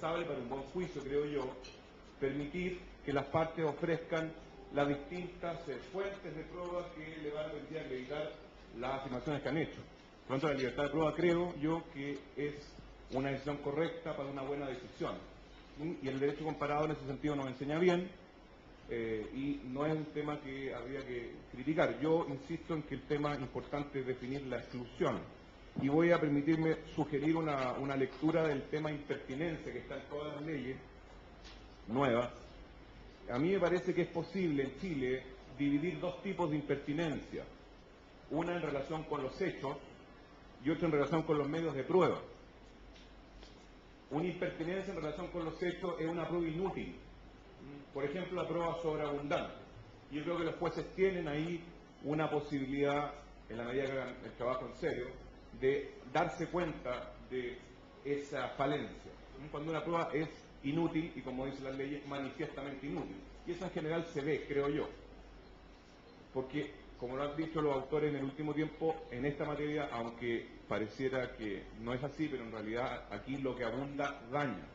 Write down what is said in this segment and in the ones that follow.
indispensable para un buen juicio, creo yo, permitir que las partes ofrezcan las distintas fuentes de prueba que le van a permitir acreditar las afirmaciones que han hecho. Por lo tanto, la libertad de prueba creo yo que es una decisión correcta para una buena decisión. Y el derecho comparado en ese sentido nos enseña bien, y no es un tema que habría que criticar. Yo insisto en que el tema importante es definir la exclusión. Y voy a permitirme sugerir una lectura del tema impertinencia que está en todas las leyes nuevas. A mí me parece que es posible en Chile dividir dos tipos de impertinencia. Una en relación con los hechos y otra en relación con los medios de prueba. Una impertinencia en relación con los hechos es una prueba inútil. Por ejemplo, la prueba sobreabundante. Yo creo que los jueces tienen ahí una posibilidad, en la medida que hagan el trabajo en serio, de darse cuenta de esa falencia. Cuando una prueba es inútil, y como dicen las leyes, manifiestamente inútil. Y eso en general se ve, creo yo. Porque, como lo han dicho los autores en el último tiempo, en esta materia, aunque pareciera que no es así, pero en realidad aquí lo que abunda daña.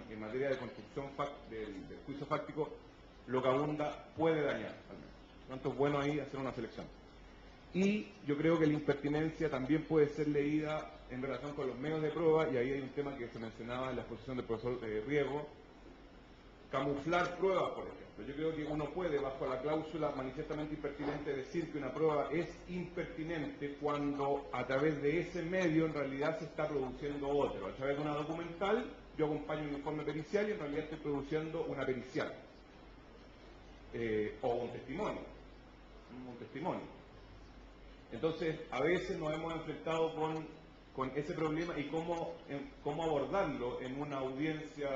En materia de construcción del juicio fáctico, lo que abunda puede dañar, al menos. Por lo tanto, es bueno ahí hacer una selección. Y yo creo que la impertinencia también puede ser leída en relación con los medios de prueba, y ahí hay un tema que se mencionaba en la exposición del profesor Riego, camuflar pruebas, por ejemplo. Yo creo que uno puede, bajo la cláusula manifiestamente impertinente, decir que una prueba es impertinente cuando a través de ese medio en realidad se está produciendo otro. A través de una documental, yo acompaño un informe pericial y en realidad estoy produciendo una pericial. O un testimonio. Entonces, a veces nos hemos enfrentado con ese problema y cómo abordarlo en una audiencia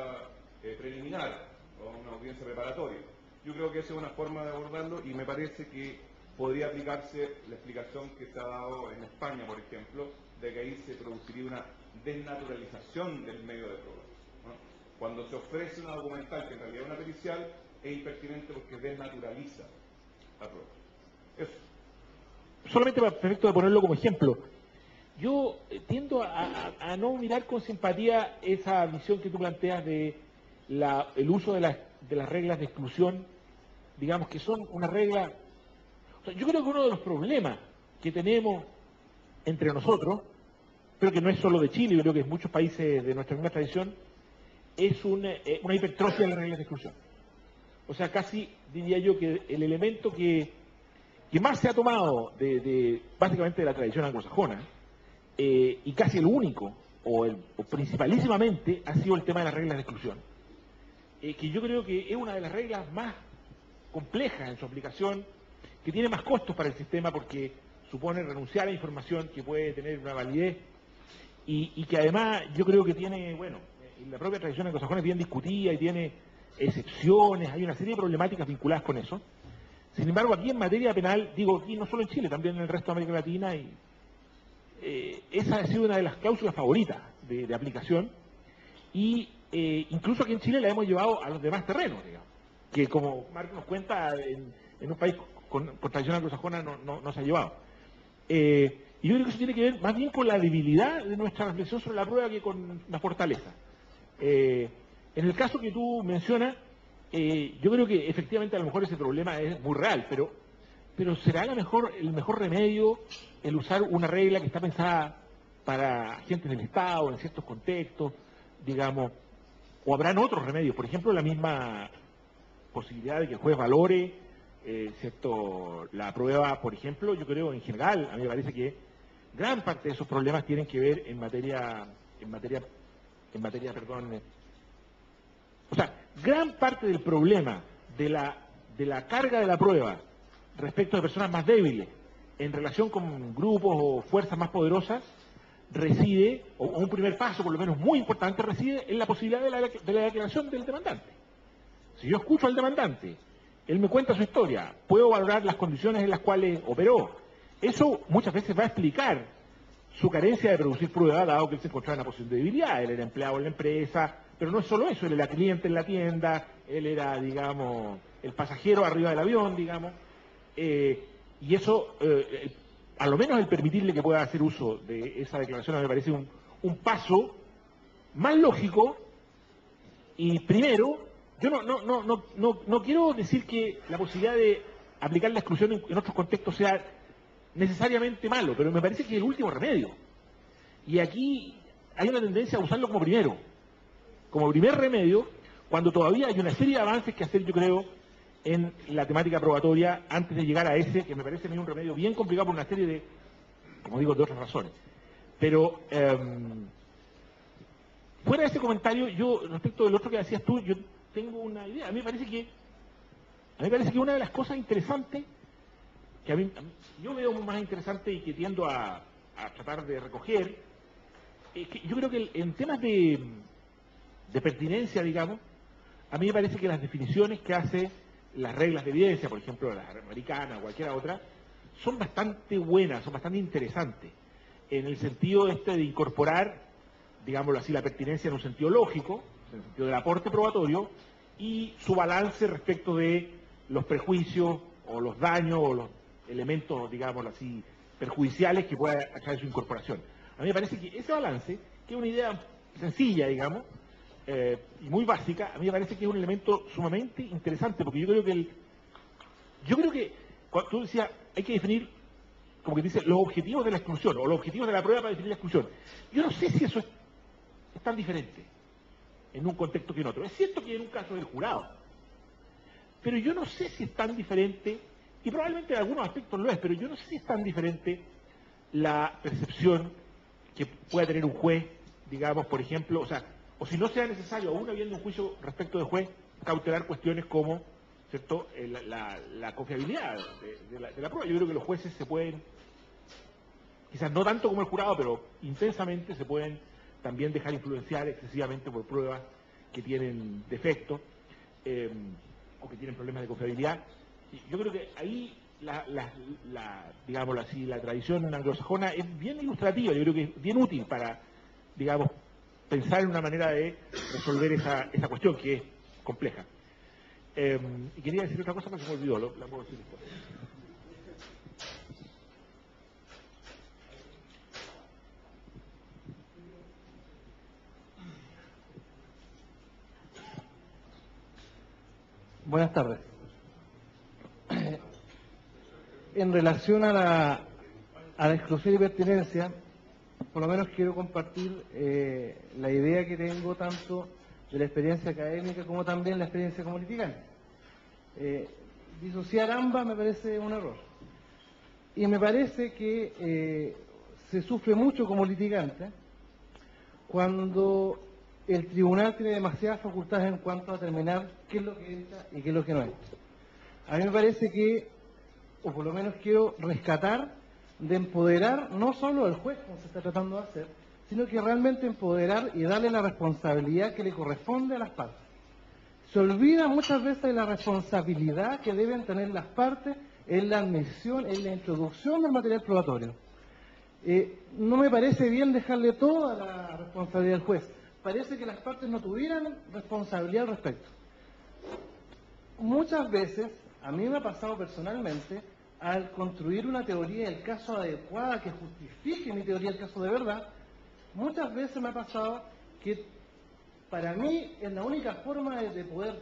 preliminar o una audiencia preparatoria. Yo creo que esa es una forma de abordarlo y me parece que podría aplicarse la explicación que se ha dado en España, por ejemplo, de que ahí se produciría una desnaturalización del medio de prueba, ¿no? Cuando se ofrece una documental que en realidad es una pericial, es impertinente porque desnaturaliza la prueba. Eso. Solamente para efecto de ponerlo como ejemplo, yo tiendo a no mirar con simpatía esa visión que tú planteas de el uso de las reglas de exclusión, digamos que son una regla. O sea, yo creo que uno de los problemas que tenemos entre nosotros, pero que no es solo de Chile, yo creo que en muchos países de nuestra misma tradición, es una hipertrofia de las reglas de exclusión. O sea, casi diría yo que el elemento que más se ha tomado básicamente de la tradición anglosajona, y casi el único, o principalísimamente, ha sido el tema de las reglas de exclusión. Que yo creo que es una de las reglas más complejas en su aplicación, que tiene más costos para el sistema porque supone renunciar a información que puede tener una validez y que además yo creo que tiene, bueno, la propia tradición anglosajona es bien discutida y tiene excepciones, hay una serie de problemáticas vinculadas con eso. Sin embargo, aquí en materia penal, digo aquí no solo en Chile, también en el resto de América Latina, y esa ha sido una de las cláusulas favoritas de aplicación, y incluso aquí en Chile la hemos llevado a los demás terrenos, digamos, que como Marco nos cuenta, en un país con tradición anglosajona no se ha llevado. Y yo creo que eso tiene que ver más bien con la debilidad de nuestra reflexión sobre la prueba que con la fortaleza. En el caso que tú mencionas, yo creo que efectivamente a lo mejor ese problema es muy real, pero ¿será el mejor remedio el usar una regla que está pensada para agentes del Estado, en ciertos contextos, digamos, o habrán otros remedios? Por ejemplo, la misma posibilidad de que el juez valore, ¿cierto?, la prueba, por ejemplo. Yo creo en general, a mí me parece que gran parte de esos problemas tienen que ver en materia, o sea, gran parte del problema de la carga de la prueba respecto de personas más débiles en relación con grupos o fuerzas más poderosas reside, o un primer paso por lo menos muy importante, reside en la posibilidad de la declaración del demandante. Si yo escucho al demandante, él me cuenta su historia, puedo valorar las condiciones en las cuales operó. Eso muchas veces va a explicar su carencia de producir prueba, dado que él se encontraba en una posición de debilidad. Él era empleado en la empresa, pero no es solo eso, él era cliente en la tienda, él era, digamos, el pasajero arriba del avión, digamos, y eso, a lo menos el permitirle que pueda hacer uso de esa declaración, me parece un paso más lógico Y primero, yo no quiero decir que la posibilidad de aplicar la exclusión en otros contextos sea necesariamente malo, pero me parece que es el último remedio. Y aquí hay una tendencia a usarlo como primer remedio, cuando todavía hay una serie de avances que hacer, yo creo, en la temática probatoria antes de llegar a ese, que me parece a mí un remedio bien complicado por una serie de, como digo, de otras razones. Pero, fuera de ese comentario, yo, respecto del otro que decías tú, yo tengo una idea. A mí me parece que una de las cosas interesantes, que yo veo más interesante y que tiendo a tratar de recoger, es que yo creo que en temas de pertinencia, digamos, a mí me parece que las definiciones que hace las reglas de evidencia, por ejemplo, la americana o cualquiera otra, son bastante buenas, son bastante interesantes, en el sentido de incorporar, digámoslo así, la pertinencia en un sentido lógico, en el sentido del aporte probatorio, y su balance respecto de los prejuicios o los daños o los elementos, digámoslo así, perjudiciales que pueda atraer su incorporación. A mí me parece que ese balance, que es una idea sencilla, digamos, y muy básica, a mí me parece que es un elemento sumamente interesante, porque yo creo que cuando tú decías, hay que definir, como que dice, los objetivos de la exclusión, o los objetivos de la prueba para definir la exclusión. Yo no sé si eso es tan diferente en un contexto que en otro. Es cierto que en un caso del jurado, pero yo no sé si es tan diferente, y probablemente en algunos aspectos lo es, pero yo no sé si es tan diferente la percepción que pueda tener un juez, digamos, por ejemplo, o si no sea necesario, aún habiendo un juicio respecto de juez, cautelar cuestiones como, ¿cierto?, la confiabilidad de la prueba. Yo creo que los jueces se pueden, quizás no tanto como el jurado, pero intensamente se pueden también dejar influenciar excesivamente por pruebas que tienen defectos o que tienen problemas de confiabilidad. Y yo creo que ahí digámoslo así, la tradición anglosajona es bien ilustrativa, yo creo que es bien útil para, digamos, pensar en una manera de resolver esa cuestión que es compleja. Y quería decir otra cosa, pero se me olvidó, la puedo decir después. Buenas tardes. En relación a la exclusión y pertinencia, por lo menos quiero compartir la idea que tengo tanto de la experiencia académica como también la experiencia como litigante. Disociar ambas me parece un error. Y me parece que se sufre mucho como litigante cuando el tribunal tiene demasiadas facultades en cuanto a determinar qué es lo que entra y qué es lo que no entra. A mí me parece que, o por lo menos quiero rescatar, de empoderar no solo al juez, como se está tratando de hacer, sino que realmente empoderar y darle la responsabilidad que le corresponde a las partes. Se olvida muchas veces de la responsabilidad que deben tener las partes en la admisión, en la introducción del material probatorio. No me parece bien dejarle toda la responsabilidad al juez. Parece que las partes no tuvieran responsabilidad al respecto. Muchas veces, a mí me ha pasado personalmente, al construir una teoría del caso adecuada que justifique mi teoría del caso de verdad, muchas veces me ha pasado que para mí es la única forma de poder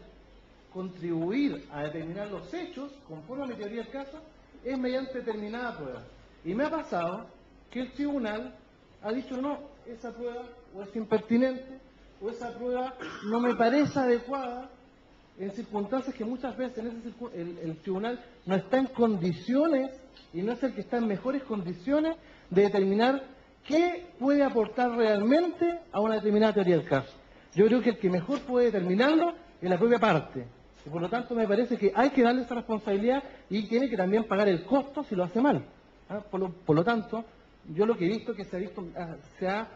contribuir a determinar los hechos, conforme a mi teoría del caso, es mediante determinada prueba. Y me ha pasado que el tribunal ha dicho, no, esa prueba o es impertinente, o esa prueba no me parece adecuada, en circunstancias que muchas veces el tribunal no está en condiciones, y no es el que está en mejores condiciones, de determinar qué puede aportar realmente a una determinada teoría del caso. Yo creo que el que mejor puede determinarlo es la propia parte. Y por lo tanto me parece que hay que darle esa responsabilidad y tiene que también pagar el costo si lo hace mal. Por lo tanto, yo lo que he visto que se ha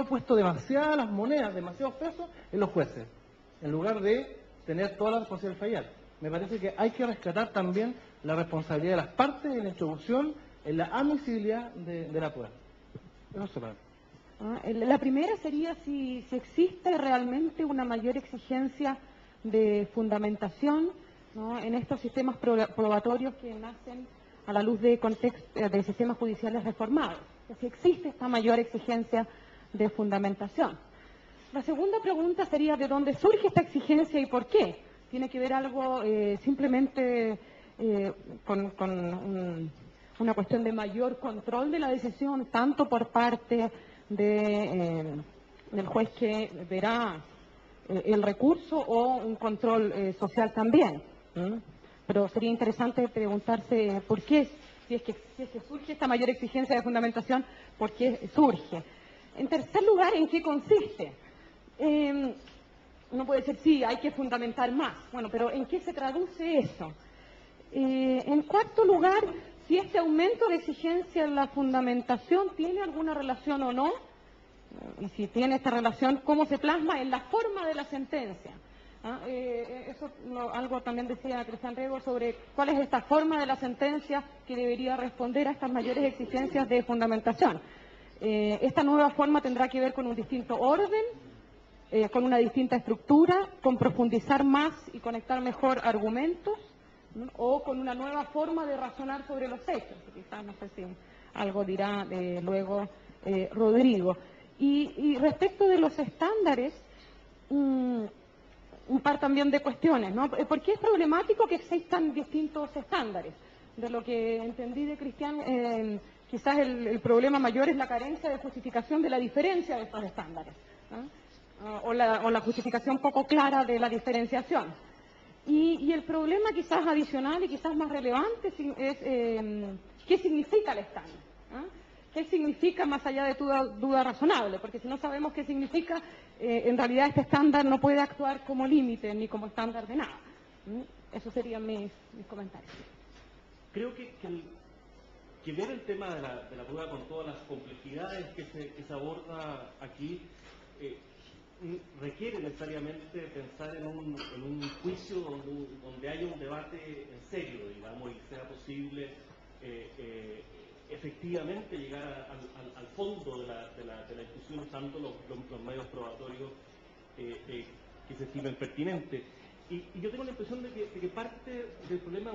puesto demasiadas las monedas, demasiados pesos en los jueces, en lugar de tener toda la responsabilidad de fallar. Me parece que hay que rescatar también la responsabilidad de las partes en la introducción, en la admisibilidad de la prueba. Eso se trata. La primera sería si existe realmente una mayor exigencia de fundamentación, ¿no?, en estos sistemas probatorios que nacen a la luz de sistemas judiciales reformados. Si existe esta mayor exigencia de fundamentación. La segunda pregunta sería de dónde surge esta exigencia y por qué. Tiene que ver algo simplemente con una cuestión de mayor control de la decisión, tanto por parte del juez que verá el recurso o un control social también. Pero sería interesante preguntarse por qué, si es que surge esta mayor exigencia de fundamentación, ¿por qué surge? En tercer lugar, ¿en qué consiste? Uno puede decir, sí, hay que fundamentar más. Bueno, pero ¿en qué se traduce eso? En cuarto lugar, si este aumento de exigencia en la fundamentación tiene alguna relación o no, y si tiene esta relación, ¿cómo se plasma en la forma de la sentencia? Eso algo también decía Cristian Rego sobre cuál es esta forma de la sentencia que debería responder a estas mayores exigencias de fundamentación. Esta nueva forma tendrá que ver con un distinto orden, con una distinta estructura, con profundizar más y conectar mejor argumentos, ¿no? O con una nueva forma de razonar sobre los hechos. Quizás, no sé si algo dirá luego Rodrigo. Y respecto de los estándares, un par también de cuestiones, ¿no? ¿Por qué es problemático que existan distintos estándares? De lo que entendí de Cristian, quizás el problema mayor es la carencia de justificación de la diferencia de estos estándares, ¿no? O la justificación poco clara de la diferenciación. Y el problema quizás adicional y quizás más relevante es qué significa el estándar, ¿no? ¿Qué significa más allá de toda duda razonable? Porque si no sabemos qué significa, en realidad este estándar no puede actuar como límite ni como estándar de nada. Esos serían mis comentarios. Creo que ver el tema de la prueba con todas las complejidades que se aborda aquí requiere necesariamente pensar en un juicio donde haya un debate en serio, digamos, y sea posible efectivamente llegar al fondo de la discusión usando los medios probatorios que se estimen pertinentes. Y yo tengo la impresión de que parte del problema